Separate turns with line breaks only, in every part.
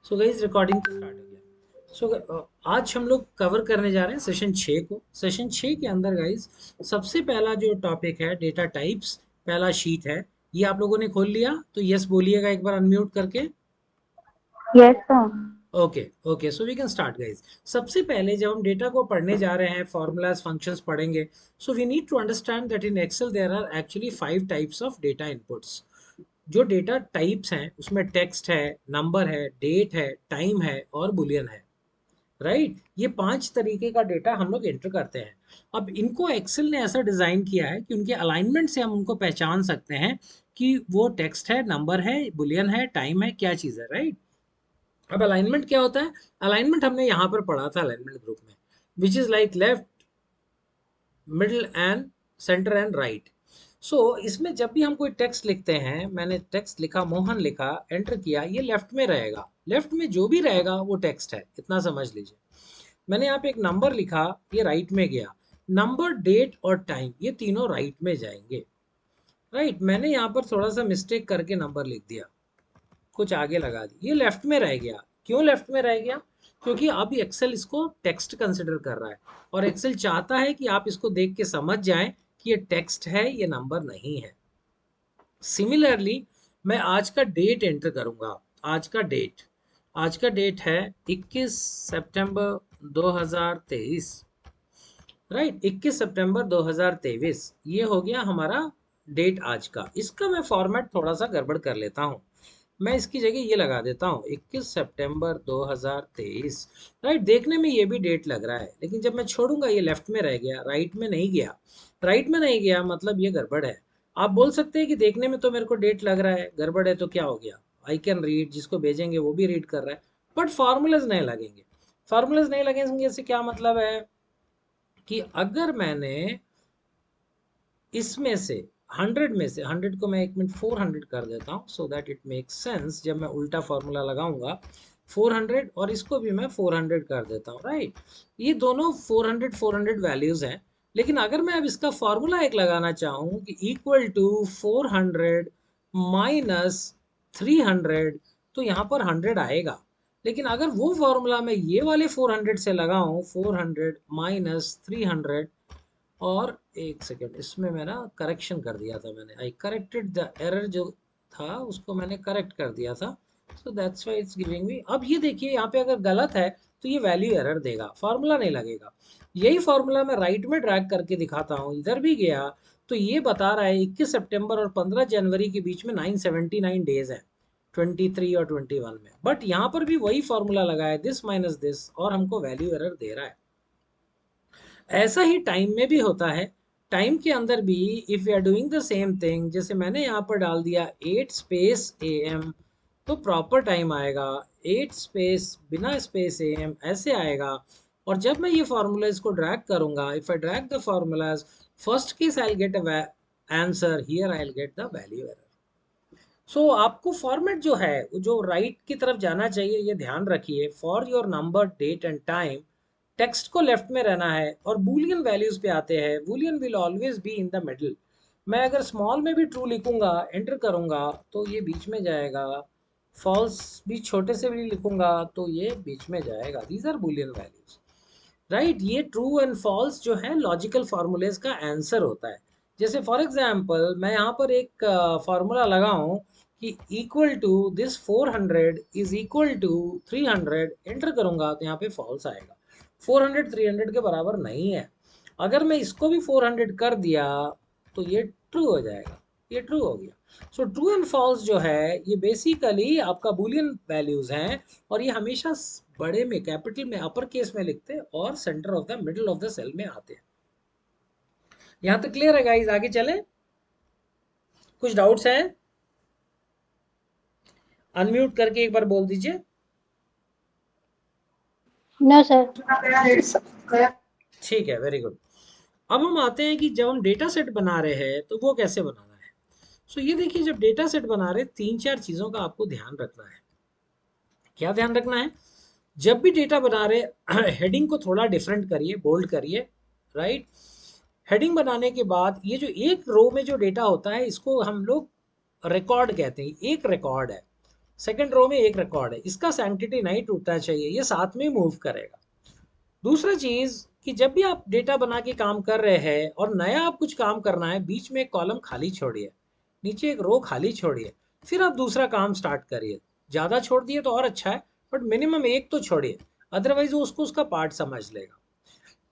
So guys recording start हो गया। आज हम लोग कवर करने जा रहे हैं सेशन 6 को। सेशन 6 के अंदर गाइस सबसे पहला जो टॉपिक है डेटा टाइप्स, पहला शीट है। ये आप लोगों ने खोल लिया तो यस बोलिएगा एक बार अनम्यूट करके।
Yes, sir.
Okay okay, so we can start guys. सबसे पहले जब हम डेटा को पढ़ने जा रहे हैं, फॉर्मूलाज फंक्शंस पढ़ेंगे, so we need to understand that in Excel there are actually 5 types of data inputs. जो डेटा टाइप्स हैं उसमें टेक्स्ट है, नंबर है, डेट है, टाइम है और बुलियन है। राइट, ये 5 तरीके का डेटा हम लोग एंटर करते हैं। अब इनको एक्सेल ने ऐसा डिजाइन किया है कि उनके अलाइनमेंट से हम उनको पहचान सकते हैं कि वो टेक्स्ट है, नंबर है, बुलियन है, टाइम है, क्या चीज है। राइट, अब अलाइनमेंट क्या होता है? अलाइनमेंट हमने यहाँ पर पढ़ा था अलाइनमेंट ग्रुप में, which is like left, middle and centre and right. So इसमें जब भी हम कोई टेक्स्ट लिखते हैं, मैंने टेक्स्ट लिखा, मोहन लिखा, एंटर किया, ये लेफ्ट में रहेगा। लेफ्ट में जो भी रहेगा वो टेक्स्ट है, इतना समझ लीजिए। मैंने यहाँ पे एक नंबर लिखा, ये राइट में गया। नंबर, डेट और टाइम ये तीनों राइट में जाएंगे। राइट, मैंने यहाँ पर थोड़ा सा मिस्टेक करके नंबर लिख दिया, कुछ आगे लगा दी, ये लेफ्ट में रह गया। क्यों लेफ्ट में रह गया? क्योंकि अभी एक्सेल इसको टेक्स्ट कंसिडर कर रहा है और एक्सेल चाहता है कि आप इसको देख के समझ जाएं कि ये टेक्स्ट है, ये नंबर नहीं है। सिमिलरली मैं आज का डेट एंटर करूंगा। आज का डेट, आज का डेट है 21 सितंबर 2023। राइट, 21 सितंबर 2023 ये हो गया हमारा डेट आज का। इसका मैं फॉर्मेट थोड़ा सा गड़बड़ कर लेता हूँ। मैं इसकी जगह ये लगा देता हूँ 21 सितंबर 2023। राइट, देखने में ये भी डेट लग रहा है, लेकिन जब मैं छोड़ूंगा ये लेफ्ट में रह गया, राइट में नहीं गया। राइट में नहीं गया मतलब ये गड़बड़ है। आप बोल सकते हैं कि देखने में तो मेरे को डेट लग रहा है, गड़बड़ है तो क्या हो गया? आई कैन रीड, जिसको भेजेंगे वो भी रीड कर रहा है, बट फार्मूलाज नहीं लगेंगे। फार्मूलाज नहीं लगेंगे से क्या मतलब है कि अगर मैंने इसमें से 100 में से 100 को मैं एक मिनट 400 कर देता हूँ so that it makes sense. जब मैं उल्टा फॉर्मूला लगाऊंगा 400 और इसको भी मैं 400 कर देता हूँ। राइट, ये दोनों 400 400 वैल्यूज हैं। लेकिन अगर मैं अब इसका फॉर्मूला एक लगाना चाहूँ कि इक्वल टू 400 माइनस 300, तो यहाँ पर 100 आएगा। लेकिन अगर वो फॉर्मूला मैं ये वाले 400 से लगाऊं, 400 माइनस 300, और एक सेकेंड, इसमें मैं ना करेक्शन कर दिया था, मैंने आई करेक्टेड द एरर जो था उसको मैंने करेक्ट कर दिया था। So that's why it's giving me. अब ये देखिए यहाँ पे अगर गलत है तो ये वैल्यू एरर देगा, फार्मूला नहीं लगेगा। यही फार्मूला मैं राइट में ड्रैग करके दिखाता हूँ, इधर भी गया तो ये बता रहा है 21 सितंबर और 15 जनवरी के बीच में 979 डेज है, 23 और 21 में। बट यहाँ पर भी वही फार्मूला लगा है, दिस माइनस दिस, और हमको वैल्यू एरर दे रहा है। ऐसा ही टाइम में भी होता है। टाइम के अंदर भी if you are doing the same thing, जैसे मैंने यहाँ पर डाल दिया 8 स्पेस am, तो प्रॉपर टाइम आएगा। 8 स्पेस बिना स्पेस am ऐसे आएगा। और जब मैं ये फार्मूला इसको ड्रैग करूंगा, if I drag the formulas, first case I get a answer, here I get the value error. So आपको फॉर्मेट जो है वो जो राइट की तरफ जाना चाहिए, ये ध्यान रखिए। For your number, date and time, text को लेफ्ट में रहना है और बूलियन वैल्यूज पे आते हैं, boolean will always be in the middle. मैं अगर स्मॉल में भी ट्रू लिखूंगा, एंटर करूंगा, तो ये बीच में जाएगा। फॉल्स भी छोटे से भी लिखूंगा तो ये बीच में जाएगा। These are boolean values. Right, ये ट्रू एंड फॉल्स जो है लॉजिकल फार्मूलेज का आंसर होता है। जैसे फॉर एग्जांपल मैं यहाँ पर एक फार्मूला लगाऊं कि equal to this 400 is equal to 300, enter करूंगा तो यहाँ पे फॉल्स आएगा। 400 300 के बराबर नहीं है। अगर मैं इसको भी 400 कर दिया तो ये ट्रू हो जाएगा, ये ट्रू हो गया। सो ट्रू एंड फॉल्स जो है ये बेसिकली आपका बुलियन वैल्यूज हैं, और ये हमेशा बड़े में, कैपिटल में, अपर केस में लिखते हैं और centre of the middle of the cell में आते हैं। यहां तक क्लियर है गाइस? आगे चले, कुछ डाउट्स हैं? अनम्यूट करके एक बार बोल दीजिए।
No, sir.
ठीक है, वेरी गुड। अब हम आते हैं कि जब हम डेटा सेट बना रहे हैं तो वो कैसे बनाना है। सो ये देखिए, जब डेटा सेट बना रहे हैं, तीन चार चीजों का आपको ध्यान रखना है। क्या ध्यान रखना है? जब भी डेटा बना रहे हेडिंग को थोड़ा डिफरेंट करिए, बोल्ड करिए। राइट, हेडिंग बनाने के बाद ये जो एक रो में जो डेटा होता है इसको हम लोग रिकॉर्ड कहते हैं, एक रिकॉर्ड है। सेकंड रो में एक रिकॉर्ड है, इसका सैंक्टिटी नहीं टूटना चाहिए, ये साथ में मूव करेगा। दूसरा चीज कि जब भी आप डेटा बना के काम कर रहे हैं और नया आप कुछ काम करना है, बीच में एक कॉलम खाली छोड़िए, नीचे एक रो खाली छोड़िए, फिर आप दूसरा काम स्टार्ट करिए। ज़्यादा छोड़ दिए तो और अच्छा है, बट मिनिमम एक तो छोड़िए, अदरवाइज वो उसको उसका पार्ट समझ लेगा।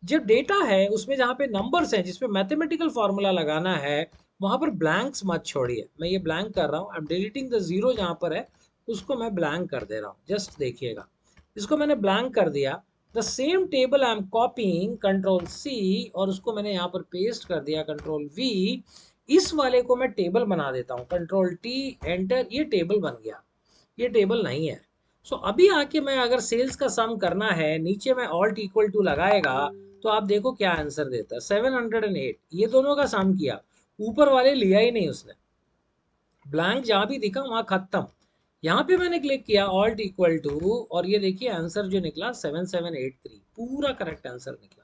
जब डेटा है उसमें जहाँ पे नंबर्स हैं, जिसमें मैथमेटिकल फार्मूला लगाना है, वहाँ पर ब्लैंक्स मत छोड़िए। मैं ये ब्लैंक कर रहा हूँ, I am deleting the zero, जहाँ पर है उसको मैं ब्लैंक कर दे रहा हूँ। जस्ट देखिएगा, इसको मैंने ब्लैंक कर दिया। The same table I am copying, control C, और उसको मैंने यहाँ पर पेस्ट कर दिया, कंट्रोल वी। इस वाले को मैं टेबल बना देता हूँ, कंट्रोल टी, एंटर, ये टेबल बन गया। ये टेबल नहीं है। सो अभी आके मैं अगर सेल्स का सम करना है, नीचे मैं ऑल्ट इक्वल टू लगाएगा, तो आप देखो क्या आंसर देता है, 708। ये दोनों का सम किया, ऊपर वाले लिया ही नहीं उसने, ब्लैंक जहां भी दिखा वहां खत्म। यहाँ पे मैंने क्लिक किया ऑल्ट इक्वल टू, और ये देखिए आंसर जो निकला 7783, पूरा करेक्ट आंसर निकला।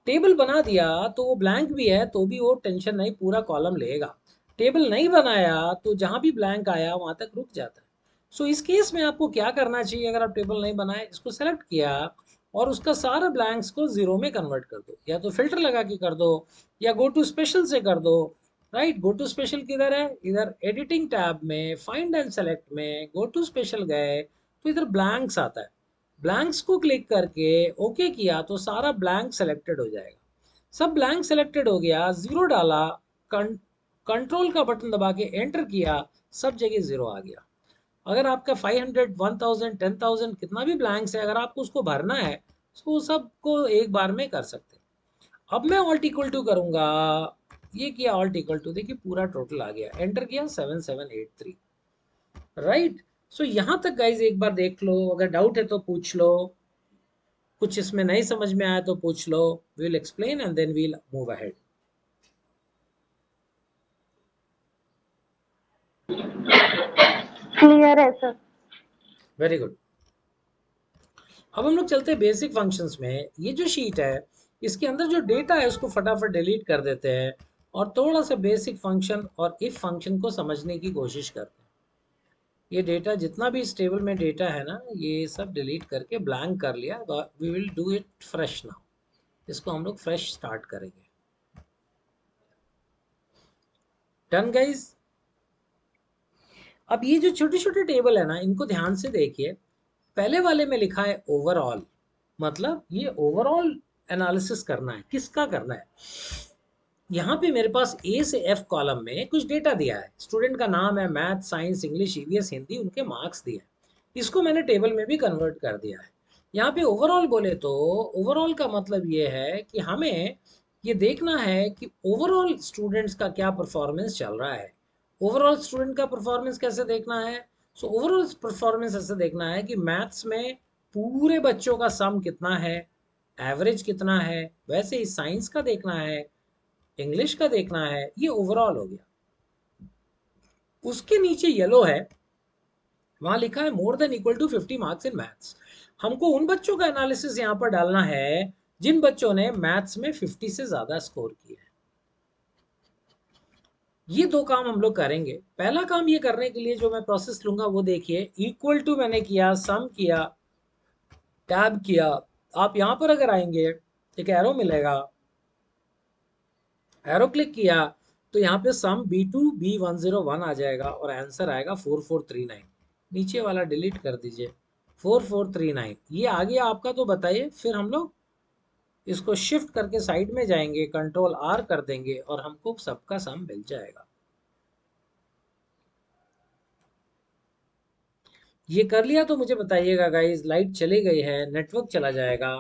टेबल बना दिया तो वो ब्लैंक भी है तो भी वो टेंशन नहीं, पूरा कॉलम लेगा। टेबल नहीं बनाया तो जहां भी ब्लैंक आया वहां तक रुक जाता है। सो इस केस में आपको क्या करना चाहिए, अगर आप टेबल नहीं बनाए, इसको सेलेक्ट किया और उसका सारा ब्लैंक्स को जीरो में कन्वर्ट कर दो, या तो फिल्टर लगा के कर दो, या गो टू स्पेशल से कर दो। राइट, गो टू स्पेशल किधर है, इधर एडिटिंग टैब में फाइंड एंड सेलेक्ट में गो टू स्पेशल गए तो इधर ब्लैंक्स आता है। ब्लैंक्स को क्लिक करके ओके किया तो सारा ब्लैंक सेलेक्टेड हो जाएगा। सब ब्लैंक सेलेक्टेड हो गया, जीरो डाला, कंट्रोल का बटन दबा के एंटर किया, सब जगह जीरो आ गया। अगर आपका 500, 1000, 10,000 कितना भी ब्लैंक्स है, अगर आपको उसको भरना है तो सबको एक बार में कर सकते हैं। अब मैं ऑल्ट इक्वल टू करूंगा, ये किया ऑल्ट इक्वल टू, देखिए पूरा टोटल आ गया, एंटर किया 7783। राइट। सो यहां तक गाइज एक बार देख लो, अगर डाउट है तो पूछ लो, कुछ इसमें नहीं समझ में आया तो पूछ लो, will explain and then we'll move ahead.
Clear है सर।
Very good. अब हम लोग चलते हैं बेसिक फंक्शंस में। ये जो शीट है इसके अंदर जो डेटा है उसको फटाफट डिलीट कर देते हैं और थोड़ा सा बेसिक फंक्शन और इफ फंक्शन को समझने की कोशिश करते हैं। ये डेटा जितना भी इस टेबल में डेटा है ना, ये सब डिलीट करके ब्लैंक कर लिया। We will do it fresh now, इसको हम लोग फ्रेश स्टार्ट करेंगे। Done guys. अब ये जो छोटे छोटे टेबल है ना, इनको ध्यान से देखिए। पहले वाले में लिखा है ओवरऑल, मतलब ये ओवरऑल एनालिसिस करना है, किसका करना है। यहाँ पे मेरे पास ए से एफ कॉलम में कुछ डेटा दिया है, स्टूडेंट का नाम है, math, science, English, EVS, Hindi, उनके मार्क्स दिए हैं। इसको मैंने टेबल में भी कन्वर्ट कर दिया है। यहाँ पे ओवरऑल बोले तो ओवरऑल का मतलब ये है कि हमें ये देखना है कि ओवरऑल स्टूडेंट्स का क्या परफॉर्मेंस चल रहा है। ओवरऑल स्टूडेंट का परफॉर्मेंस कैसे देखना है, सो ओवरऑल परफॉर्मेंस ऐसे देखना है कि मैथ्स में पूरे बच्चों का सम कितना है, एवरेज कितना है, वैसे ही साइंस का देखना है, इंग्लिश का देखना है, ये ओवरऑल हो गया। उसके नीचे येलो है, वहां लिखा है more than equal to 50 marks in maths. हमको उन बच्चों का एनालिसिस यहाँ पर डालना है जिन बच्चों ने मैथ्स में 50 से ज्यादा स्कोर किया है। ये दो काम हम लोग करेंगे। पहला काम ये करने के लिए जो मैं प्रोसेस लूंगा वो देखिए, इक्वल टू मैंने किया, सम किया, टैब किया। आप यहाँ पर अगर आएंगे, एक एरो मिलेगा, एरो क्लिक किया तो यहाँ पे सम B2B101 आ जाएगा और आंसर आएगा 4439। नीचे वाला डिलीट कर दीजिए, 4439 ये आ गया आपका। तो बताइए, फिर हम लोग इसको शिफ्ट करके साइड में जाएंगे, कंट्रोल R कर देंगे और हमको सबका सम मिल जाएगा। ये कर लिया तो मुझे बताइएगा गाइस, लाइट चली गई है, नेटवर्क चला जाएगा।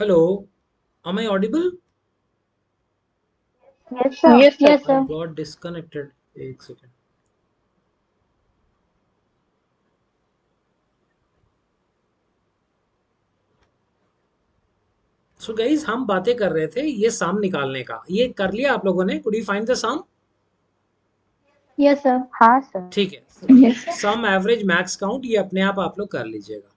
Hello, am I audible?
Yes, sir. Yes, sir. Yes,
I
sir.
got disconnected. एक सेकेंड. सो गाइज हम बातें कर रहे थे ये सम निकालने का. ये कर लिया आप लोगों ने? Could you find the sum?
Yes, sir. हाँ सर.
ठीक है.
Yes, sir.
Sum, average, max count ये अपने आप लोग कर लीजिएगा.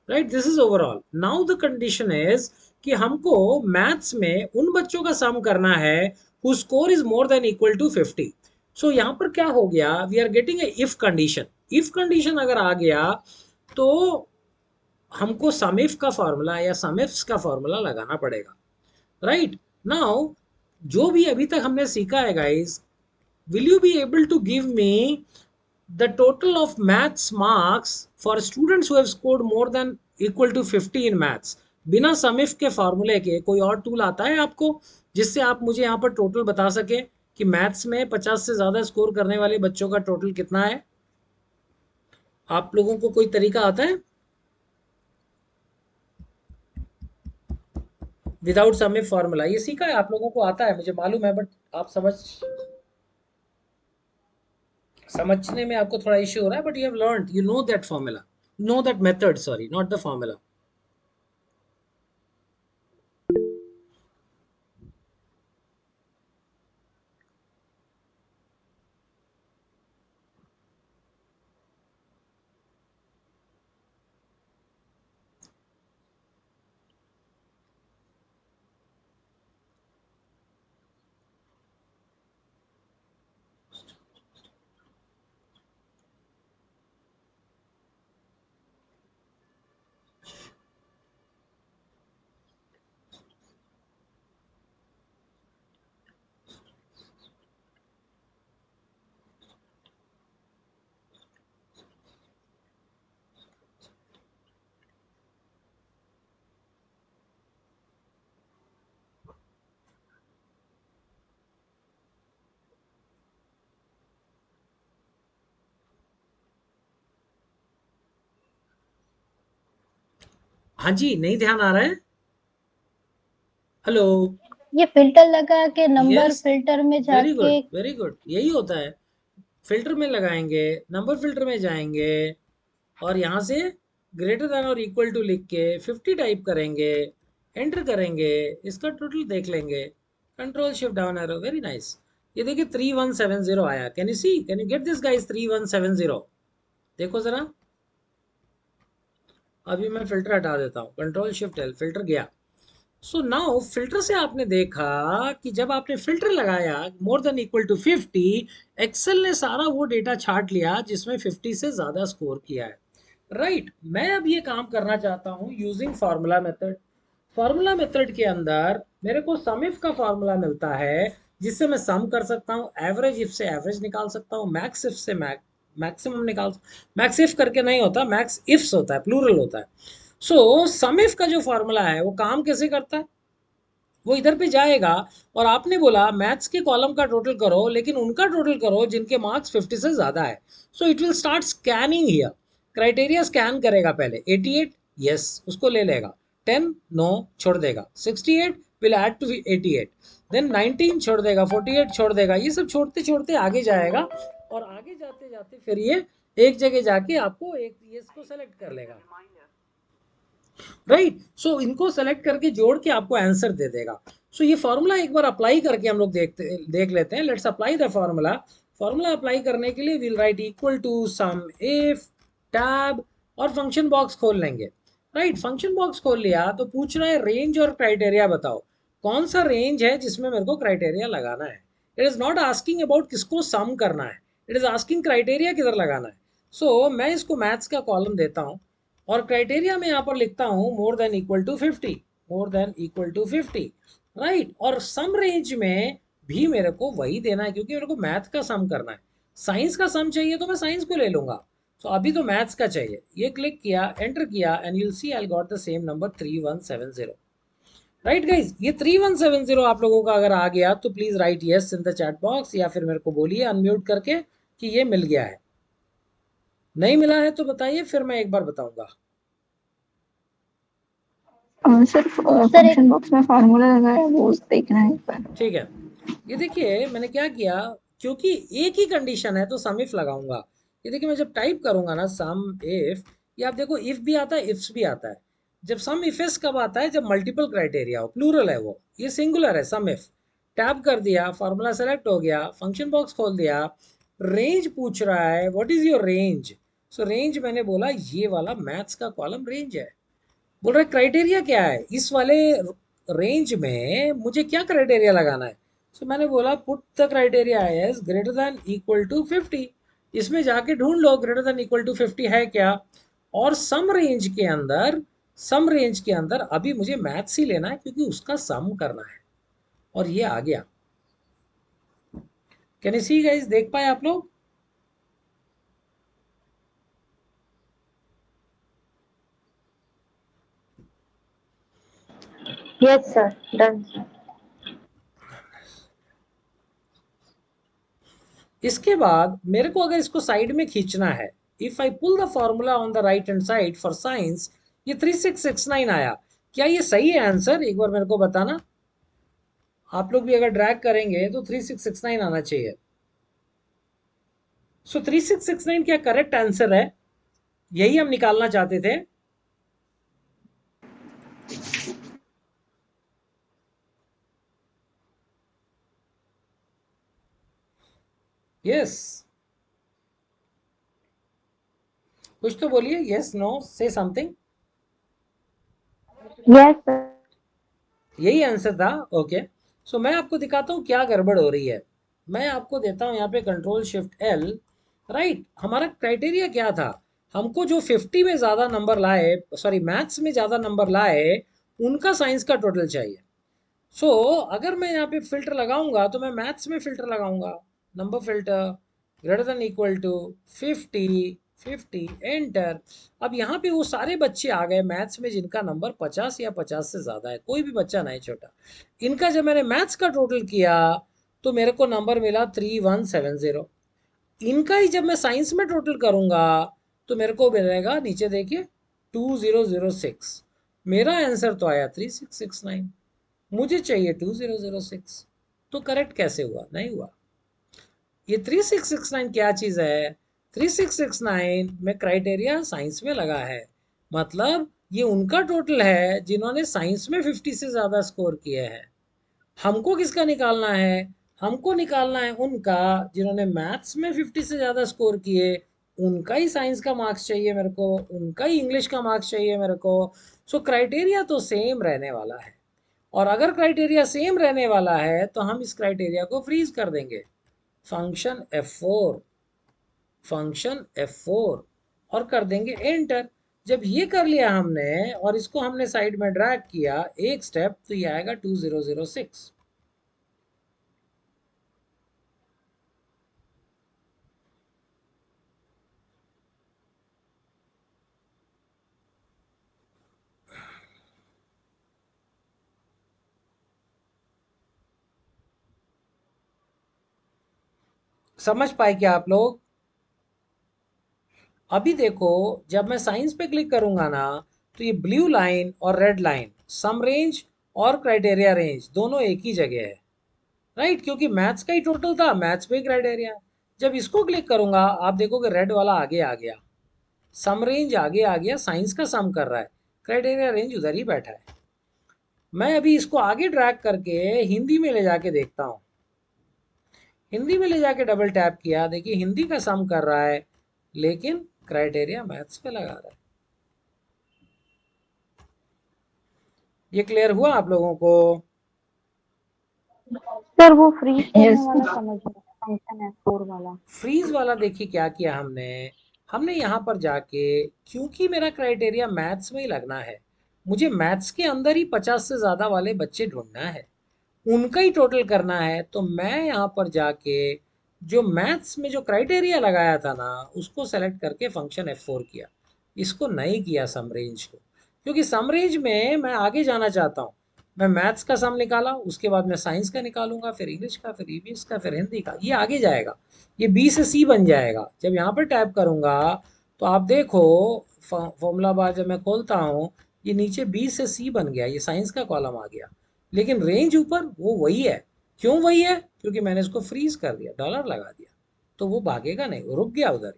Right, this is overall. Now the condition is कि हमको मैथ्स में उन बच्चों का सम करना है who score is more than equal to 50. So यहां पर क्या हो गया, we are getting a if condition. If condition अगर आ गया तो हमको सम इफ का फॉर्मूला या सम इफ्स का फॉर्मूला लगाना पड़ेगा. राइट नाउ जो भी अभी तक हमने सीखा है guys, will you be able to give me the total of maths marks for students who have scored more than equal to 50 in maths? बिना समिफ के फॉर्मूले के कोई और टूल आता है आपको जिससे आप मुझे यहाँ पर टोटल बता सके कि मैथ्स में 50 से ज्यादा स्कोर करने वाले बच्चों का टोटल कितना है? आप लोगों को कोई तरीका आता है विदाउट समिफ फॉर्मूला? ये सीखा है आप लोगों को, आता है मुझे मालूम है, बट आप समझने में आपको थोड़ा इश्यू हो रहा है. But you have learned, you know that formula, know that method, sorry not the formula. हाँ जी, नहीं ध्यान आ रहा है? हेलो.
ये फिल्टर लगा के नंबर
यस,
फिल्टर में
वेरी
जाके.
गुड वेरी गुड, यही होता है. फिल्टर में लगाएंगे, नंबर फिल्टर में जाएंगे और यहाँ से ग्रेटर देन और इक्वल टू लिख के 50 टाइप करेंगे, एंटर करेंगे, इसका टोटल देख लेंगे, control shift down arrow, very nice. ये देखिए 3170 आया. Can you see, can you get this guys? 3170 देखो जरा. अभी मैं फिल्टर हटा देता हूँ, कंट्रोल शिफ्ट एल, फिल्टर गया. सो नाउ फिल्टर से आपने देखा कि जब आपने फिल्टर लगाया more than equal to 50, Excel ने सारा वो डेटा छाट लिया जिसमें 50 से ज्यादा स्कोर किया है. राइट मैं अब ये काम करना चाहता हूँ using formula method. Formula method के अंदर मेरे को सम इफ का फार्मूला मिलता है जिससे मैं सम कर सकता हूँ, एवरेज इफ से एवरेज निकाल सकता हूँ, मैक्स इफ से मैक्सिमम निकाल. मैक्स इफ करके नहीं होता, मैक्स इफ्स होता है, प्लूरल होता है. सो सम इफ का जो फार्मूला है वो काम कैसे करता है? वो इधर पे जाएगा और आपने बोला मैथ्स के कॉलम का टोटल करो लेकिन उनका टोटल करो जिनके मार्क्स 50 से ज्यादा है. So it will start scanning here. Criteria scan करेगा पहले. 88 यस उसको ले लेगा, 10 नो छोड़ देगा, 68 विल ऐड टू 88, देन 19 छोड़ देगा, 48 छोड़ देगा. ये सब छोड़ते छोड़ते आगे जाएगा और आगे जाते जाते फिर ये एक जगह जाके आपको एक ये इसको सेलेक्ट कर लेगा. राइट सो इनको सेलेक्ट करके जोड़ के आपको आंसर दे देगा. सो ये फॉर्मूला एक बार अप्लाई करके हम लोग देख लेते हैं. Let's apply the formula. Formula apply करने के लिए will write equal to sum if tab और फंक्शन बॉक्स खोल लेंगे. राइट फंक्शन बॉक्स खोल लिया तो पूछ रहा है रेंज और क्राइटेरिया बताओ. कौन सा रेंज है जिसमें मेरे को क्राइटेरिया लगाना है? It is not asking about किसको सम करना है, इट इज आस्किंग क्राइटेरिया किधर लगाना है. सो मैं इसको मैथ्स का कॉलम देता हूँ और क्राइटेरिया में यहाँ पर लिखता हूँ more than equal to 50, more than equal to 50. Right और सम रेंज में भी मेरे को वही देना है क्योंकि मेरे को मैथ का सम करना है. साइंस का सम चाहिए तो मैं साइंस को ले लूंगा. तो अभी तो मैथ्स का चाहिए. ये क्लिक किया, एंटर किया and you will see I got the same number 3170. Right guys ये 3170 आप लोगों का अगर आ गया तो please right yes in the chat box या फिर मेरे को बोलिए अनम्यूट करके कि ये मिल गया है. नहीं मिला है तो बताइए, फिर मैं एक बार बताऊंगा।
सर फंक्शन बॉक्स में फार्मूला लगा है, वो देखना है एक बार।
ठीक है, ये देखिए मैंने क्या किया, क्योंकि एक ही कंडीशन है तो सम इफ लगाऊंगा। ये देखिए मैं जब टाइप करूंगा ना सम इफ, ये आप देखो इफ भी आता है इफ्स भी आता है। जब सम इफ कब आता है, जब मल्टीपल क्राइटेरिया हो, प्लूरल है वो, ये सिंगुलर है सम इफ। टैप कर दिया, फार्मूला सेलेक्ट हो गया, फंक्शन बॉक्स खोल दिया, रेंज पूछ रहा है what is your range. So range मैंने बोला ये वाला मैथ्स का कॉलम रेंज है। बोल रहा है क्राइटेरिया क्या है इस वाले रेंज में, मुझे क्या क्राइटेरिया लगाना है। सो मैंने बोला put the criteria as greater than equal to 50। इसमें जाके ढूंढ लो ग्रेटर देन इक्वल टू 50 है क्या। और सम रेंज के अंदर अभी मुझे मैथ्स ही लेना है क्योंकि उसका सम करना है। और ये आ गया। कैन यू सी गाइस, देख पाए आप लोग?
Yes, sir. Done, sir.
इसके बाद मेरे को अगर इसको साइड में खींचना है, if I pull the formula on the right hand side for science, ये 3669 आया। क्या ये सही है आंसर, एक बार मेरे को बताना। आप लोग भी अगर ड्रैग करेंगे तो 3669 आना चाहिए। सो 3669 क्या करेक्ट आंसर है? यही हम निकालना चाहते थे। यस, कुछ तो बोलिए, यस नो से समथिंग।
Yes, sir.
यही आंसर था, ओके। सो मैं आपको दिखाता हूँ क्या गड़बड़ हो रही है। मैं आपको देता हूँ यहाँ पे कंट्रोल शिफ्ट एल। राइट, हमारा क्राइटेरिया क्या था, हमको जो 50 में ज़्यादा नंबर लाए, सॉरी मैथ्स में ज़्यादा नंबर लाए, उनका साइंस का टोटल चाहिए। सो अगर मैं यहाँ पे फिल्टर लगाऊंगा तो मैं मैथ्स में फिल्टर लगाऊंगा, number filter greater than equal to 50, 50 enter. अब यहाँ पे वो सारे बच्चे आ गए मैथ्स में जिनका नंबर 50 या 50 से ज़्यादा है, कोई भी बच्चा नहीं छोटा। इनका जब मैंने मैथ्स का टोटल किया तो मेरे को नंबर मिला 3170। इनका ही जब मैं साइंस में टोटल करूंगा तो मेरे को मिलेगा, नीचे देखिए, 2006। मेरा आंसर तो आया 3669, मुझे चाहिए 2006। तो करेक्ट कैसे हुआ? नहीं हुआ। ये 3669 क्या चीज है? 3669 में क्राइटेरिया साइंस में लगा है, मतलब ये उनका टोटल है जिन्होंने साइंस में 50 से ज्यादा स्कोर किए हैं। हमको किसका निकालना है? हमको निकालना है उनका जिन्होंने मैथ्स में 50 से ज़्यादा स्कोर किए, उनका ही साइंस का मार्क्स चाहिए मेरे को, उनका ही इंग्लिश का मार्क्स चाहिए मेरे को। सो क्राइटेरिया तो सेम रहने वाला है। और अगर क्राइटेरिया सेम रहने वाला है तो हम इस क्राइटेरिया को फ्रीज कर देंगे। फंक्शन F4, फंक्शन F4, और कर देंगे एंटर। जब ये कर लिया हमने और इसको हमने साइड में ड्रैग किया एक स्टेप, तो ये आएगा 2006। समझ पाए क्या आप लोग? अभी देखो, जब मैं साइंस पे क्लिक करूंगा ना, तो ये ब्लू लाइन और रेड लाइन सम रेंज और क्राइटेरिया रेंज दोनों एक ही जगह है। राइट, क्योंकि मैथ्स का ही टोटल था, मैथ्स पे क्राइटेरिया। जब इसको क्लिक करूंगा आप देखोगे रेड वाला आगे आ गया, सम रेंज आगे आ गया, साइंस का सम कर रहा है, क्राइटेरिया रेंज उधर ही बैठा है। मैं अभी इसको आगे ड्रैग करके हिंदी में ले जाके देखता हूँ। हिंदी में ले जाके डबल टैप किया, देखिए हिंदी का सम कर रहा है लेकिन क्राइटेरिया मैथ्स पे लगा रहा है। ये क्लियर हुआ आप लोगों को?
सर वो फ्रीज करने
Yes,
वाला समझ में फंक्शन F4 वाला।
फ्रीज वाला देखिए क्या किया हमने। हमने यहाँ पर जाके, क्योंकि मेरा क्राइटेरिया मैथ्स में ही लगना है, मुझे मैथ्स के अंदर ही 50 से ज़्यादा वाले बच्चे ढूंढना है, उनका ही टोटल करना है। तो मैं यहाँ पर जाके जो मैथ्स में जो क्राइटेरिया लगाया था ना, उसको सेलेक्ट करके फंक्शन F4 किया। इसको नहीं किया सम रेंज को, क्योंकि सम रेंज में मैं आगे जाना चाहता हूँ। मैं मैथ्स का सम निकाला, उसके बाद मैं साइंस का निकालूंगा, फिर इंग्लिश का, फिर ईवीएस का, फिर हिंदी का, ये आगे जाएगा। ये बी से सी बन जाएगा। जब यहाँ पर टैप करूंगा तो आप देखो फॉर्मूला बार जब मैं खोलता हूँ, ये नीचे बी से सी बन गया, ये साइंस का कॉलम आ गया, लेकिन रेंज ऊपर वो वही है। क्यों वही है? क्योंकि मैंने इसको फ्रीज कर दिया, डॉलर लगा दिया, तो वो भागेगा नहीं, वो रुक गया उधर।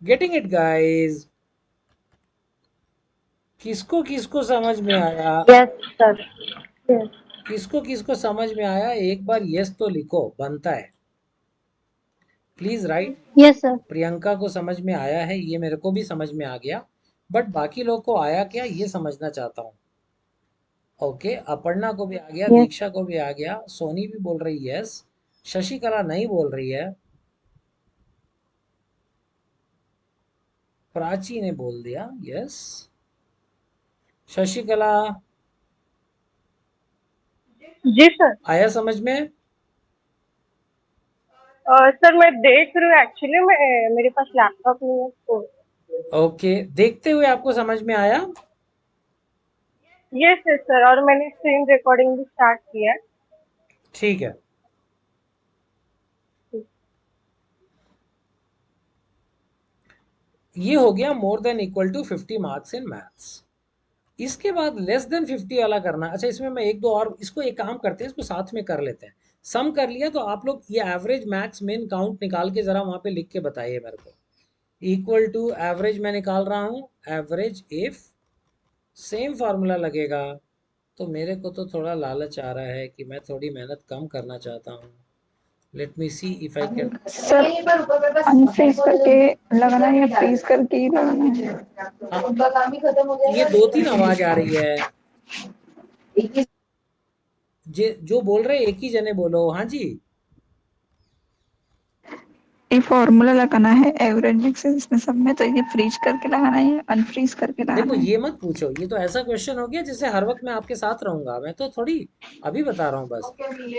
Getting it guys? किसको किसको समझ में आया?
Yes, sir. Yes.
किसको किसको समझ में आया? एक बार यस तो लिखो, बनता है। Please right.
Yes, sir.
Priyanka को समझ में आया है, ये मेरे को भी समझ में आ गया, बट बाकी लोग को आया क्या ये समझना चाहता हूँ। ओके, अपर्णा को भी आ गया,
Yes.
दीक्षा को भी आ गया, सोनी भी बोल रही यस, शशिकला नहीं बोल रही है, प्राची ने बोल दिया यस। शशिकला
जी सर।
आया समझ में?
सर मैं देख रही हूँ, एक्चुअली मैं मेरे पास लैपटॉप नहीं है तो।
ओके, देखते हुए आपको समझ में आया?
यस यस सर, और मैंने स्क्रीन रिकॉर्डिंग भी स्टार्ट किया है।
ठीक है। ये हो गया more than equal to 50 marks in maths. इसके बाद लेस देन 50 वाला करना। अच्छा, इसमें मैं एक दो और, इसको एक काम करते हैं, इसको साथ में कर लेते हैं। सम कर लिया तो आप लोग ये एवरेज मैक्स मिन काउंट निकाल के जरा वहां पे लिख के बताइए मेरे को। इक्वल टू एवरेज मैं निकाल रहा हूँ, एवरेज इफ सेम फार्मूला लगेगा। तो मेरे को तो थोड़ा लालच आ रहा है कि मैं थोड़ी मेहनत कम करना चाहता हूँ। Let me see if I can.
Sir unfreeze करके लगाना है या फ्रीज करके ही लगाना है?
हाँ, ये दो तीन आवाज आ रही है। जो बोल रहे एक ही जने बोलो। हाँ जी।
ये फॉर्मूला लगाना है एवरेज मिक्सेस इसमें सब में, तो ये फ्रीज करके लगाना है या अनफ्रीज करके
देखो,
लगाना है?
ये मत पूछो, ये तो ऐसा क्वेश्चन हो गया जैसे हर वक्त मैं आपके साथ रहूंगा, मैं तो थोड़ी अभी बता रहा हूँ बस।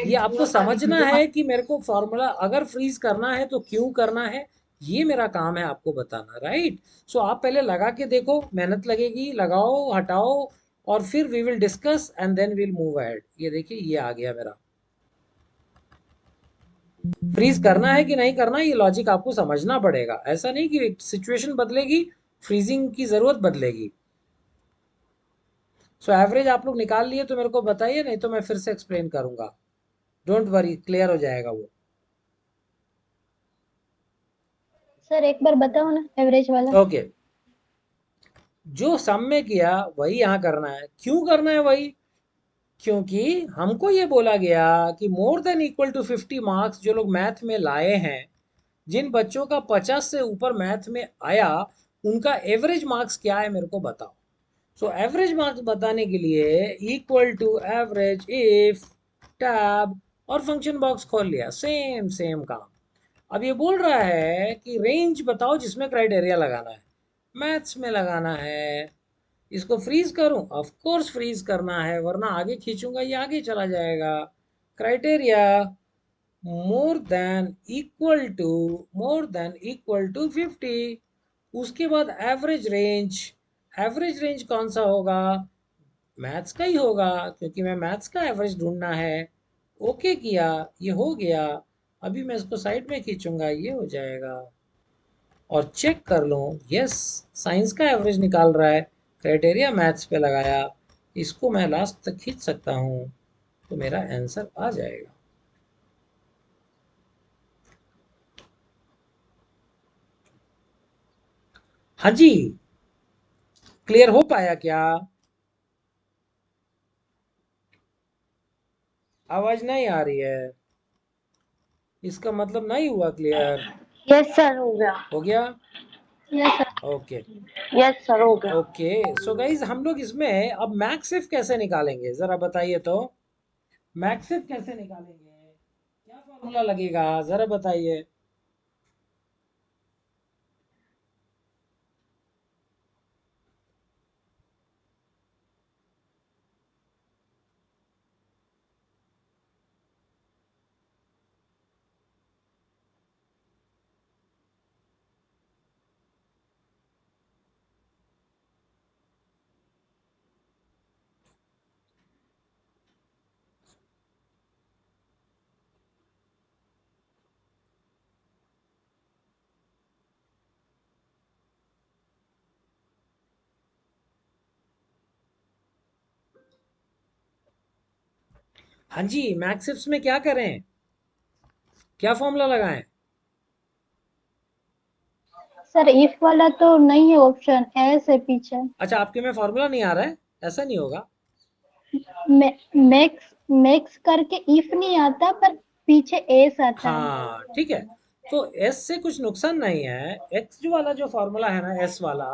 ये आपको समझना है कि मेरे को फॉर्मूला अगर फ्रीज करना है तो क्यों करना है, ये मेरा काम है आपको बताना, राइट? सो आप पहले लगा के देखो, मेहनत लगेगी, लगाओ हटाओ, और फिर we will discuss and then we'll move ahead. ये देखिए, ये आ गया मेरा। फ्रीज करना है कि नहीं करना, ये लॉजिक आपको समझना पड़ेगा। ऐसा नहीं कि सिचुएशन बदलेगी, फ्रीजिंग की जरूरत बदलेगी। सो एवरेज आप लोग निकाल लिए तो मेरे को बताइए, नहीं तो मैं फिर से एक्सप्लेन करूंगा। डोंट वरी, क्लियर हो जाएगा वो।
सर एक बार बताओ ना एवरेज वाला।
ओके, जो सम में किया वही यहाँ करना है। क्यों करना है वही? क्योंकि हमको ये बोला गया कि more than equal to 50 marks जो लोग मैथ में लाए हैं, जिन बच्चों का 50 से ऊपर मैथ में आया, उनका एवरेज मार्क्स क्या है मेरे को बताओ। सो एवरेज मार्क्स बताने के लिए equal to average if tab और फंक्शन बॉक्स खोल लिया, सेम सेम काम। अब ये बोल रहा है कि रेंज बताओ जिसमें क्राइटेरिया लगाना है, मैथ्स में लगाना है। इसको फ्रीज करूं? ऑफ कोर्स फ्रीज करना है, वरना आगे खींचूंगा ये आगे चला जाएगा। Criteria more than equal to 50। उसके बाद एवरेज रेंज। एवरेज रेंज कौन सा होगा? मैथ्स का ही होगा, क्योंकि मैं मैथ्स का एवरेज ढूंढना है। ओके किया, ये हो गया। अभी मैं इसको साइड में खींचूंगा, ये हो जाएगा, और चेक कर लो। यस, साइंस का एवरेज निकाल रहा है, क्राइटेरिया मैथ्स पे लगाया। इसको मैं लास्ट तक खींच सकता हूँ, तो मेरा आंसर आ जाएगा। हाँ जी, क्लियर हो पाया क्या? आवाज नहीं आ रही है, इसका मतलब नहीं हुआ क्लियर।
यस सर हो गया।
हो गया?
Yes sir.
Okay.
Yes sir हो गया।
ओके, सो गाइज हम लोग इसमें अब मैक्सिफ कैसे निकालेंगे जरा बताइए तो। मैक्सिफ कैसे निकालेंगे, क्या फॉर्मूला लगेगा, जरा बताइए। हाँ जी, मैक्सिप्स में क्या करें, क्या फॉर्मूला लगाएं?
सर इफ वाला तो नहीं है ऑप्शन, एस है पीछे।
अच्छा, आपके में फॉर्मूला नहीं आ रहा है, ऐसा नहीं होगा।
मैक्स मैक्स करके इफ नहीं आता, पर पीछे एस आता है।
हाँ ठीक है, तो एस से कुछ नुकसान नहीं है। एक्स जो वाला जो फॉर्मूला है ना, एस वाला,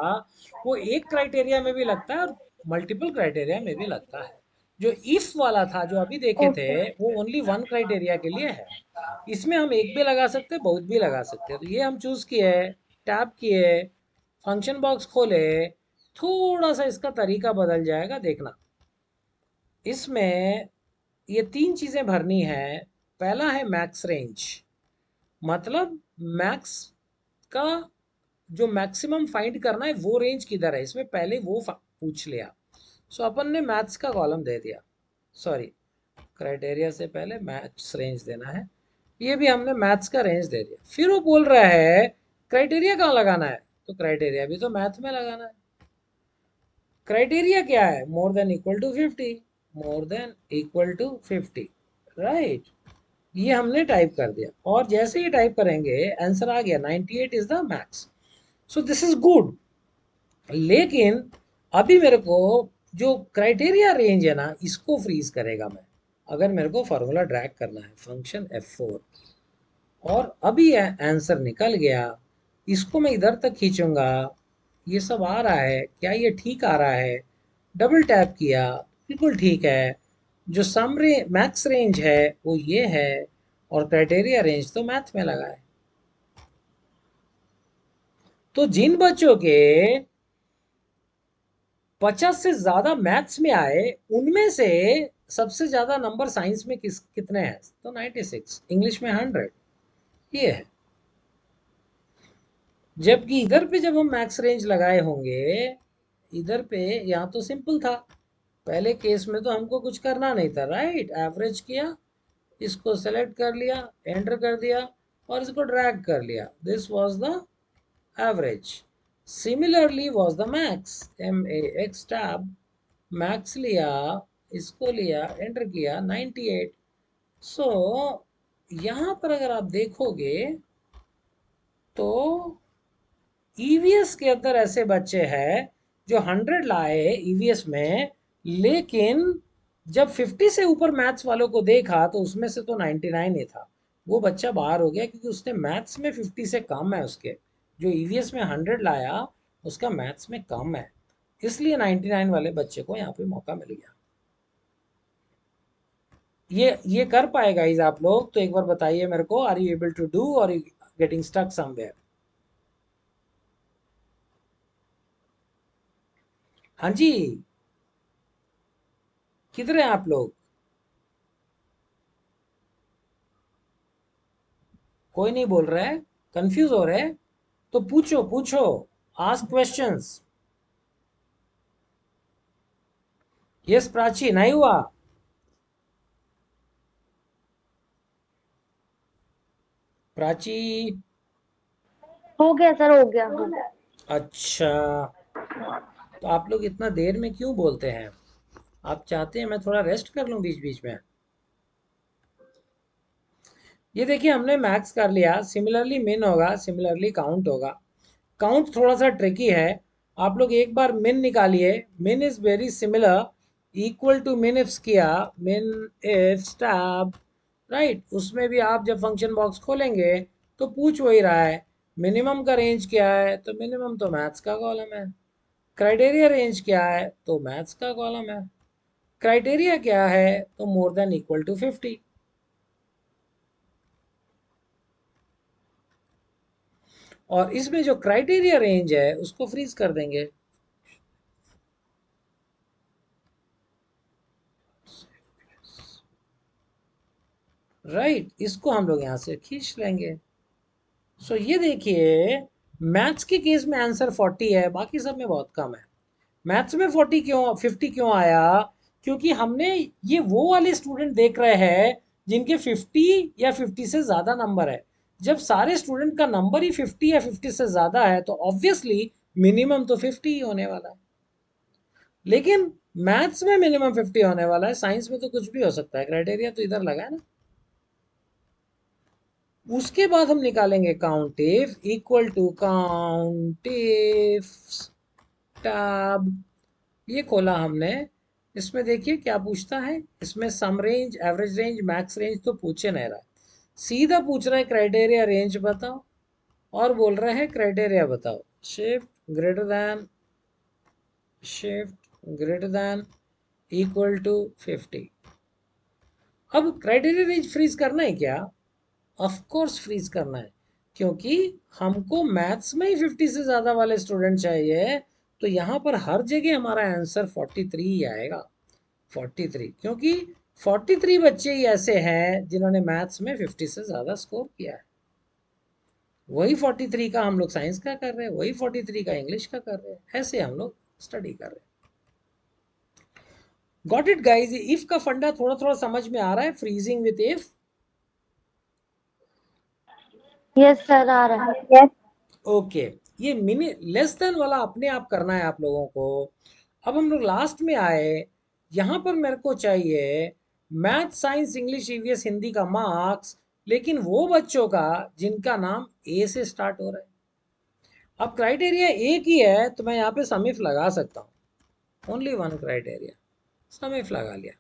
वो एक क्राइटेरिया में भी लगता है और मल्टीपल क्राइटेरिया में भी लगता है। जो इफ वाला था जो अभी देखे थे,
ओके।
वो ओनली वन क्राइटेरिया के लिए है। इसमें हम एक भी लगा सकते हैं, बहुत भी लगा सकते हैं। तो ये हम चूज किए, टैप किए, फंक्शन बॉक्स खोले, थोड़ा सा इसका तरीका बदल जाएगा, देखना। इसमें ये तीन चीजें भरनी है। पहला है मैक्स रेंज, मतलब मैक्स का जो मैक्सिमम फाइंड करना है वो रेंज किधर है, इसमें पहले वो पूछ लिया। सो अपन ने मैथ्स का कॉलम दे दिया, सॉरी, क्राइटेरिया से पहले मैथ्स रेंज देना है। ये भी हमने मैथ्स का रेंज दे दिया। फिर वो बोल रहा है क्राइटेरिया कहाँ लगाना है, तो क्राइटेरिया भी तो मैथ में लगाना है। क्राइटेरिया क्या है, more than equal to 50, more than equal to 50, right. ये हमने टाइप कर दिया, और जैसे ही टाइप करेंगे आंसर आ गया, 98 is the max. So this is good. लेकिन अभी मेरे को जो क्राइटेरिया रेंज है ना, इसको फ्रीज करेगा मैं, अगर मेरे को फॉर्मूला ड्रैग करना है, फंक्शन F4, और अभी आंसर निकल गया। इसको मैं इधर तक खींचूंगा, ये सब आ रहा है, क्या ये ठीक आ रहा है? डबल टैप किया, बिल्कुल ठीक है। जो सम मैक्स रेंज है वो ये है, और क्राइटेरिया रेंज तो मैथ में लगा है। तो जिन बच्चों के 50 से ज्यादा मैथ्स में आए, उनमें से सबसे ज्यादा नंबर साइंस में कितने हैं, तो 96, इंग्लिश में 100, ये है। जबकि इधर पे जब हम मैक्स रेंज लगाए होंगे, इधर पे यहाँ तो सिंपल था, पहले केस में तो हमको कुछ करना नहीं था, राइट। एवरेज किया, इसको सेलेक्ट कर लिया, एंटर कर दिया, और इसको ड्रैग कर लिया, this was the average. Similarly was the max, MAX tab, max लिया, इसको लिया, एंटर किया, 98। सो यहाँ पर अगर आप देखोगे तो ईवीएस के अंदर ऐसे बच्चे हैं जो 100 लाए ईवीएस में, लेकिन जब 50 से ऊपर मैथ्स वालों को देखा तो उसमें से तो 99 ही था। वो बच्चा बाहर हो गया क्योंकि उसने मैथ्स में 50 से कम है उसके। जो ईवीएस में 100 लाया, उसका मैथ्स में कम है, इसलिए 99 वाले बच्चे को यहाँ पे मौका मिल गया। ये कर पाए गाइस आप लोग? तो एक बार बताइए मेरे को, are you able to do और यू गेटिंग स्टक समवेयर? हाँ जी, किधर हैं आप लोग? कोई नहीं बोल रहा है, कंफ्यूज हो रहे हैं? तो पूछो पूछो, आस्क क्वेश्चंस। यस प्राची, नहीं हुआ? प्राची,
हो गया सर, हो गया, हो गया।
अच्छा, तो आप लोग इतना देर में क्यों बोलते हैं? आप चाहते हैं मैं थोड़ा रेस्ट कर लूं बीच बीच में? ये देखिए, हमने मैक्स कर लिया, सिमिलरली मिन होगा, सिमिलरली काउंट होगा। काउंट थोड़ा सा ट्रिकी है, आप लोग एक बार मिन निकालिए। Min is very similar, equal to min ifs किया, मिन इफ स्टैब, राइट। उसमें भी आप जब फंक्शन बॉक्स खोलेंगे तो पूछ वही रहा है, मिनिमम का रेंज क्या है, तो मिनिमम तो मैथ्स का कॉलम है। क्राइटेरिया रेंज क्या है, तो मैथ्स का कॉलम है। क्राइटेरिया क्या है, तो मोर देन इक्वल टू 50। और इसमें जो क्राइटेरिया रेंज है उसको फ्रीज कर देंगे। राइट, इसको हम लोग यहां से खींच लेंगे। सो ये देखिए, मैथ्स के केस में आंसर 40 है, बाकी सब में बहुत कम है। मैथ्स में 40 क्यों, 50 क्यों आया? क्योंकि हमने ये वो वाले स्टूडेंट देख रहे हैं जिनके 50 या 50 से ज़्यादा नंबर है। जब सारे स्टूडेंट का नंबर ही 50 या 50 से ज़्यादा है, तो ऑब्वियसली मिनिमम तो 50 ही होने वाला है। लेकिन मैथ्स में मिनिमम 50 होने वाला है, साइंस में तो कुछ भी हो सकता है, क्राइटेरिया तो इधर लगा है ना। उसके बाद हम निकालेंगे count if equal to count if tab, ये खोला हमने। इसमें देखिए क्या पूछता है, इसमें sum range, average range, max range तो पूछे नहीं रहा है, सीधा पूछ रहा है क्राइटेरिया रेंज बताओ और बोल रहे हैं क्राइटेरिया बताओ। Shift greater than equal to 50। अब क्राइटेरिया रेंज फ्रीज करना है क्या? ऑफ कोर्स फ्रीज करना है, क्योंकि हमको मैथ्स में ही 50 से ज्यादा वाले स्टूडेंट चाहिए, तो यहां पर हर जगह हमारा आंसर 43 ही आएगा। 43, क्योंकि 43 बच्चे ही ऐसे हैं जिन्होंने मैथ्स में 50 से ज्यादा स्कोर किया है। वही 43 का हम लोग साइंस का कर रहे हैं, वही 43 का इंग्लिश का कर रहे हैं, ऐसे हम लोग स्टडी कर रहे हैं। Got it guys? इफ का फंडा थोड़ा थोड़ा समझ में आ रहा है, freezing with if.
Yes sir, आ रहा है।
यस।
ओके, ये मिनी लेस देन वाला अपने आप करना है आप लोगों को। अब हम लोग लास्ट में आए, यहां पर मेरे को चाहिए math, science, English, EVS, Hindi का मार्क्स, लेकिन वो बच्चों का जिनका नाम ए से स्टार्ट हो रहा है। अब क्राइटेरिया एक ही है, तो मैं यहाँ पे समीफ लगा सकता हूँ, ओनली वन क्राइटेरिया, समीफ लगा लिया।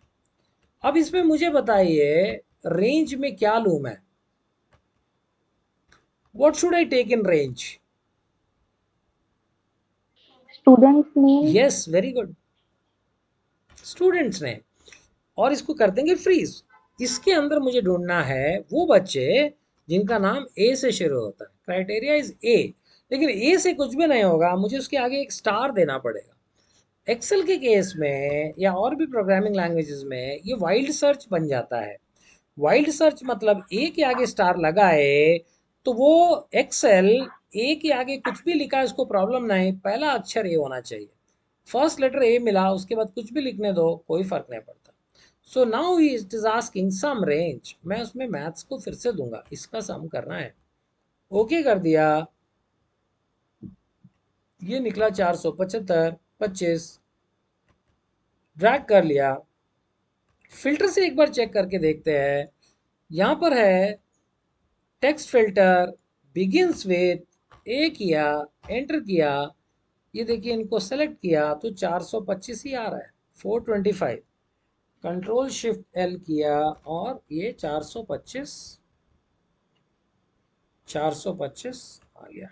अब इसमें मुझे बताइए रेंज में क्या लूं मैं, what should I take in range?
Students name.
Yes, very good, students ने। और इसको कर देंगे फ्रीज। इसके अंदर मुझे ढूंढना है वो बच्चे जिनका नाम ए से शुरू होता है, क्राइटेरिया इज ए। लेकिन ए से कुछ भी नहीं होगा, मुझे उसके आगे एक स्टार देना पड़ेगा। एक्सेल के केस में या और भी प्रोग्रामिंग लैंग्वेजेस में ये वाइल्ड सर्च बन जाता है। वाइल्ड सर्च मतलब ए के आगे स्टार लगाए तो वो एक्सेल ए के आगे कुछ भी लिखा है उसको प्रॉब्लम नहीं, पहला अक्षर ए होना चाहिए। फर्स्ट लेटर ए मिला, उसके बाद कुछ भी लिखने दो, कोई फर्क नहीं पड़ता। So now it is asking sum range, मैं उसमें मैथ्स को फिर से दूंगा, इसका सम करना है। ओके कर दिया, ये निकला 475, 25, ड्रैग कर लिया। फिल्टर से एक बार चेक करके देखते हैं, यहां पर है टेक्स्ट फिल्टर बिगिंस विथ ए किया, एंटर किया, ये देखिए इनको सेलेक्ट किया तो 425 ही आ रहा है, 425। कंट्रोल शिफ्ट एल किया और ये 425 आ गया।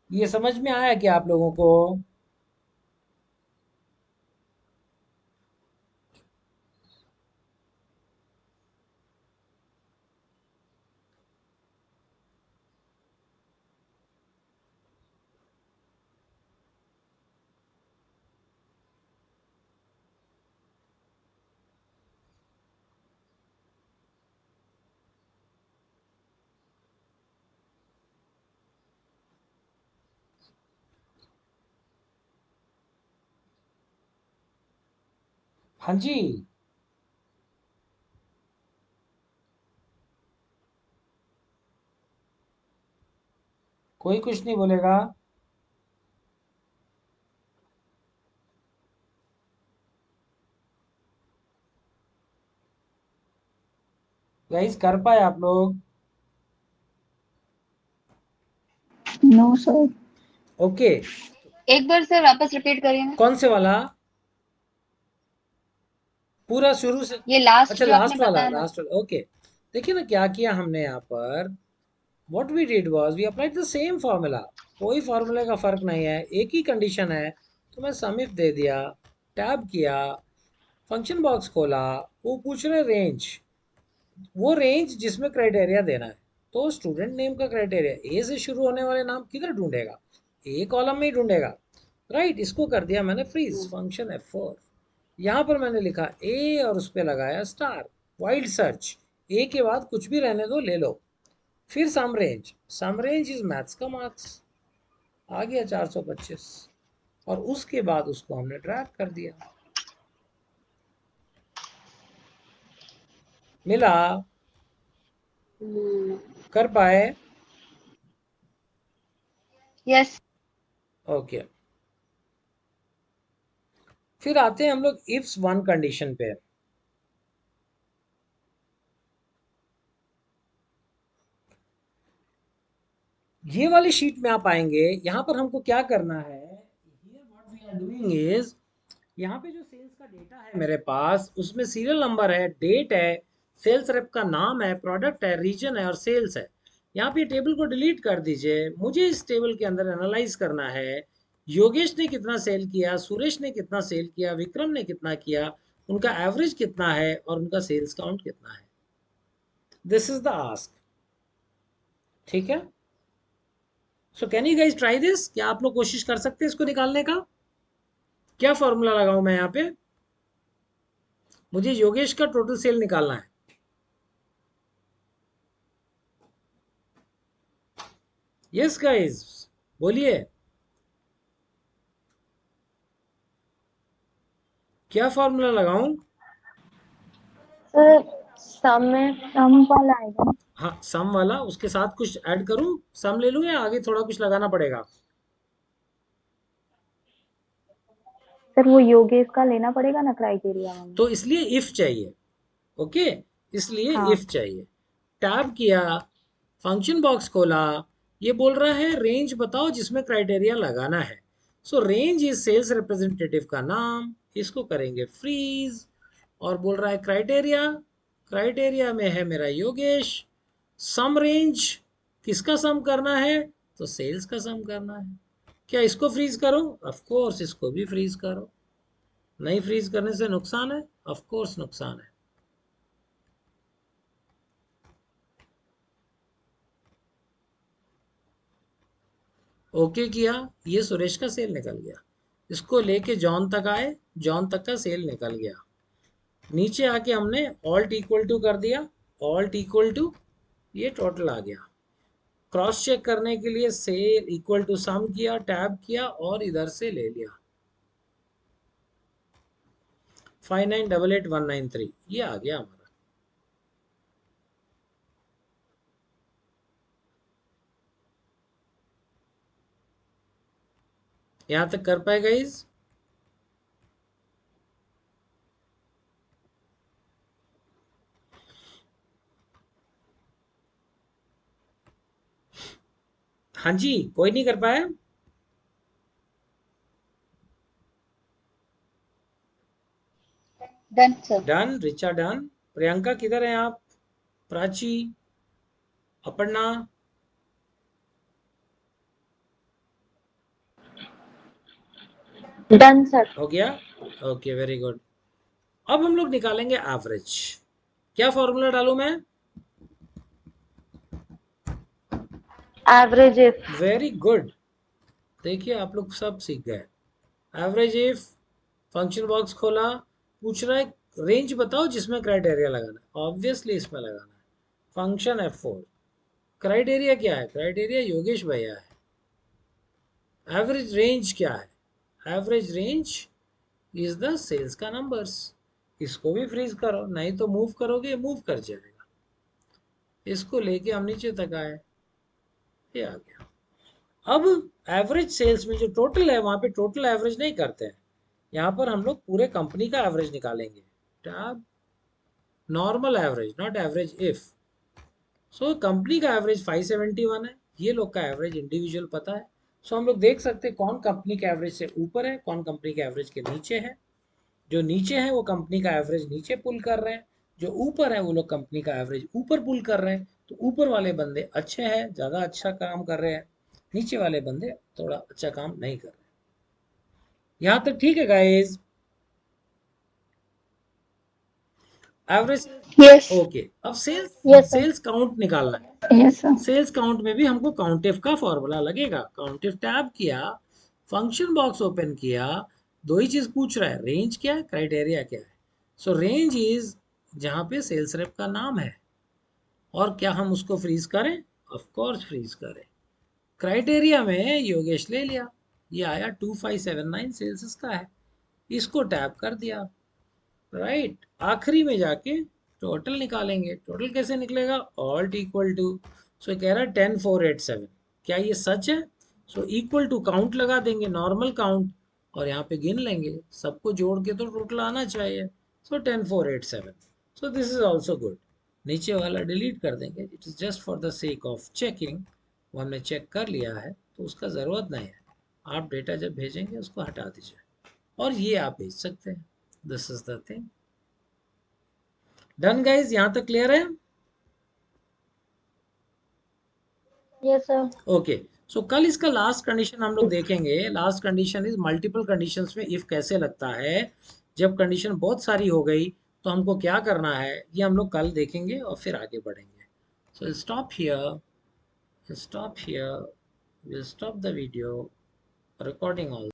ये समझ में आया क्या आप लोगों को? हाँ जी, कोई कुछ नहीं बोलेगा। गाइस कर पाए आप लोग?
No sir.
ओके,
एक बार सर वापस रिपीट करिए ना।
कौन से वाला? पूरा शुरू से?
ये लास्ट
अच्छा
जो आपने
लास्ट वाला,
बताया ना।
लास्ट वाला, ओके। देखिए ना क्या किया हमने यहाँ पर, what we did was we applied the same formula, कोई फार्मूले का फर्क नहीं है, एक ही कंडीशन है, तो मैं समिफ दे दिया, टैब किया, फंक्शन बॉक्स खोला, वो पूछ रहे रेंज, वो रेंज जिसमें क्राइटेरिया देना है। तो स्टूडेंट नेम का क्राइटेरिया ए से शुरू होने वाले नाम किधर ढूंढेगा, ए कॉलम में ही ढूंढेगा, राइट। इसको कर दिया मैंने फ्रीज, फंक्शन F4। यहाँ पर मैंने लिखा ए और उस पर लगाया स्टार, वाइल्ड सर्च, ए के बाद कुछ भी रहने दो, ले लो। फिर सम रेंज इज मैथ्स का मार्क्स, आ गया 425, और उसके बाद उसको हमने ड्रैग कर दिया, मिला, कर पाए,
यस।
ओके। फिर आते हैं हम लोग इफ्स वन कंडीशन पे। ये वाली शीट में आप आएंगे, यहां पर हमको क्या करना है, here what we are doing is, यहाँ पे जो सेल्स का डेटा है मेरे पास, उसमें सीरियल नंबर है, डेट है, सेल्स रेप का नाम है, प्रोडक्ट है, रीजन है और सेल्स है। यहाँ पे टेबल को डिलीट कर दीजिए। मुझे इस टेबल के अंदर एनालाइज करना है, योगेश ने कितना सेल किया, सुरेश ने कितना सेल किया, विक्रम ने कितना किया, उनका एवरेज कितना है और उनका सेल्स काउंट कितना है। दिस इज द आस्क, ठीक है। So can you guys try this, क्या आप लोग कोशिश कर सकते हैं इसको निकालने का? क्या फॉर्मूला लगाऊं मैं यहाँ पे? मुझे योगेश का टोटल सेल निकालना है। यस गाइस, बोलिए, क्या फॉर्मूला लगाऊं?
सर सम वाला आएगा।
हाँ, सम वाला, उसके साथ कुछ ऐड करूं, सम ले लूं या आगे थोड़ा कुछ लगाना पड़ेगा?
सर वो योगेश का लेना पड़ेगा ना क्राइटेरिया में।
तो इसलिए इफ चाहिए, ओके, इसलिए
हाँ।
इफ चाहिए। टैब किया, फंक्शन बॉक्स खोला, ये बोल रहा है रेंज बताओ जिसमें क्राइटेरिया लगाना है। So range is sales representative का नाम, इसको करेंगे फ्रीज, और बोल रहा है क्राइटेरिया, क्राइटेरिया में है मेरा योगेश। सम रेंज, किसका सम करना है, तो सेल्स का सम करना है। क्या इसको फ्रीज करो? ऑफ कोर्स इसको भी फ्रीज करो। नहीं फ्रीज करने से नुकसान है? ऑफ कोर्स नुकसान है। ओके किया, ये सुरेश का सेल निकल गया। इसको लेके जॉन तक आए, जॉन तक का सेल निकल गया। नीचे आके हमने ऑल्ट इक्वल टू कर दिया, ऑल्ट इक्वल टू, ये टोटल आ गया। क्रॉस चेक करने के लिए सेल इक्वल टू सम किया, टैब किया और इधर से ले लिया 5988193, ये आ गया हमारा। यहां तक कर पाए गाइस? हाँ जी, कोई नहीं कर पाया?
Done sir.
Done, Richa done. Priyanka किधर हैं आप? Prachi, Aparna,
done sir.
हो गया? Okay, very good. अब हम लोग निकालेंगे एवरेज। क्या फॉर्मूला डालूं मैं?
Average if.
वेरी गुड, देखिए आप लोग सब सीख गए। एवरेज इफ, फंक्शन बॉक्स खोला, पूछ रहा है रेंज बताओ जिसमें क्राइटेरिया लगाना है, ऑब्वियसली इसमें लगाना है। फंक्शन F4, क्राइटेरिया क्या है? क्राइटेरिया योगेश भैया है। एवरेज रेंज क्या है? Average range is the sales का नंबर्स। इसको भी फ्रीज करो, नहीं तो मूव करोगे मूव कर जाएगा। इसको लेके हम नीचे तक आए, ये आ गया। अब एवरेज सेल्स में जो टोटल है वहां पे टोटल एवरेज नहीं करते हैं, यहाँ पर हम लोग पूरे कंपनी का एवरेज निकालेंगे। Tab, normal average, not average if. So company का एवरेज 571 है, ये लोग का एवरेज इंडिविजुअल पता है। सो हम लोग देख सकते हैं कौन कंपनी के एवरेज से ऊपर है, कौन कंपनी के एवरेज के नीचे है। जो नीचे है वो कंपनी का एवरेज नीचे पुल कर रहे हैं, जो ऊपर है वो लोग कंपनी का एवरेज ऊपर पुल कर रहे हैं। तो ऊपर वाले बंदे अच्छे हैं, ज़्यादा अच्छा काम कर रहे हैं, नीचे वाले बंदे थोड़ा अच्छा काम नहीं कर रहे। यहाँ तक ठीक है गाइज? एवरेज।
यस
ओके, अब sales
yes sir
sales count निकालना है।
Yes sir.
सेल्स काउंट में भी हमको काउंटिफ का फॉर्मूला लगेगा। काउंटिफ टैब किया, फंक्शन बॉक्स ओपन किया, दो ही चीज पूछ रहा है, रेंज क्या है, क्राइटेरिया क्या है। सो रेंज इज जहां पे सेल्स रेप का नाम है, और क्या हम उसको फ्रीज करें? ऑफ कोर्स फ्रीज करें। क्राइटेरिया में योगेश ले लिया, ये आया 2579 सेल्स का है, इसको टैप कर दिया, राइट। आखिरी में जाके टोटल निकालेंगे। टोटल कैसे निकलेगा? ऑल्ट इक्वल टू, सो कह रहा है 10487, क्या ये सच है? सो इक्वल टू काउंट लगा देंगे, नॉर्मल काउंट, और यहाँ पे गिन लेंगे, सबको जोड़ के तो टोटल आना चाहिए। सो 10487, so this is also good. नीचे वाला डिलीट कर देंगे, it is just for the sake of checking. वो हमने चेक कर लिया है तो उसका ज़रूरत नहीं है। आप डेटा जब भेजेंगे उसको हटा दीजिए, और ये आप भेज सकते हैं। This is the thing. Done guys, यहां तक क्लियर है?
यस सर
ओके, सो कल इसका लास्ट कंडीशन हम लोग देखेंगे। Last condition is multiple conditions में इफ कैसे लगता है। जब कंडीशन बहुत सारी हो गई तो हमको क्या करना है, ये हम लोग कल देखेंगे और फिर आगे बढ़ेंगे। So stop here, will stop the video recording all.